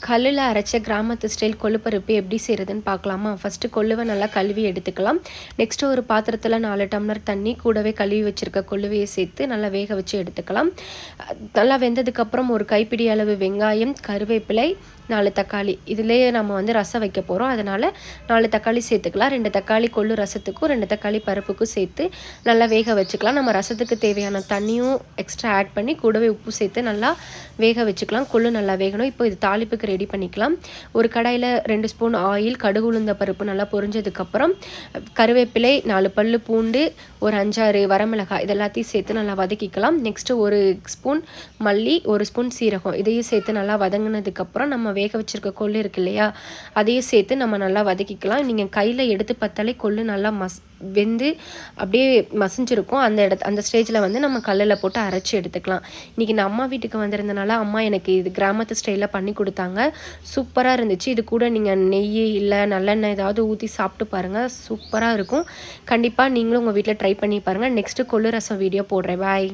கல்லில் அரைச்ச கிராமத்து ஸ்டைல் கொள்ளுப்பருப்பு எப்படி செய்கிறதுன்னு பார்க்கலாமா? ஃபஸ்ட்டு கொள்ளுவை நல்லா கழுவி எடுத்துக்கலாம். நெக்ஸ்ட்டு ஒரு பாத்திரத்தில் 4 டம்ளர் தண்ணி கூடவே கழுவி வச்சுருக்க கொள்ளுவையை சேர்த்து நல்லா வேக வச்சு எடுத்துக்கலாம். நல்லா வெந்ததுக்கப்புறம் ஒரு கைப்பிடி அளவு வெங்காயம், கருவேப்பிலை, 4 தக்காளி இதிலேயே நம்ம ரசம் வைக்க போகிறோம். அதனால் 4 தக்காளி சேர்த்துக்கலாம். 2 தக்காளி கொள்ளு ரசத்துக்கும் 2 தக்காளி பருப்புக்கும் சேர்த்து நல்லா வேக வச்சுக்கலாம். நம்ம ரசத்துக்கு தேவையான தண்ணியும் எக்ஸ்ட்ரா ஆட் பண்ணி கூடவே உப்பு சேர்த்து நல்லா வேக வச்சுக்கலாம். கொள்ளு நல்லா வேகணும். இப்போ இது தாளிப்புக்கு ரெடி பண்ணிக்கலாம். ஒரு கடாயில் 2 ஸ்பூன் ஆயில், கடுகு உளுந்த பருப்பு நல்லா பொரிஞ்சதுக்கப்புறம் கருவேப்பிலை, 4 பல்லு பூண்டு, ஒரு 5-6 வரமிளகாய் இது எல்லாத்தையும் சேர்த்து நல்லா வதக்கிக்கலாம். நெக்ஸ்ட்டு 1 ஸ்பூன் மல்லி, 1 ஸ்பூன் சீரகம் இதையும் சேர்த்து நல்லா வதங்கினதுக்கப்புறம் நம்ம வேக வச்சுருக்க கொள்ளு இருக்கு இல்லையா, அதையும் சேர்த்து நம்ம நல்லா வதக்கிக்கலாம். நீங்கள் கையில் எடுத்து பார்த்தாலே கொள்ளு நல்லா வெந்து அப்படியே மசிஞ்சிருக்கும். அந்த ஸ்டேஜில் நம்ம கல்லில் போட்டு அரைச்சி எடுத்துக்கலாம். இன்றைக்கி நான் அம்மா வீட்டுக்கு வந்திருந்தனால அம்மா எனக்கு இது கிராமத்து ஸ்டைலில் பண்ணி கொடுத்தாங்க. சூப்பராக இருந்துச்சு. இது கூட நீங்கள் நெய் இல்லை நல்லெண்ணெய் ஏதாவது ஊற்றி சாப்பிட்டு பாருங்கள். சூப்பராக இருக்கும். கண்டிப்பாக நீங்களும் உங்கள் வீட்டில் ட்ரை பண்ணி பாருங்கள். நெக்ஸ்ட்டு கொள்ளு ரசம் வீடியோ போடுறேன். பாய்.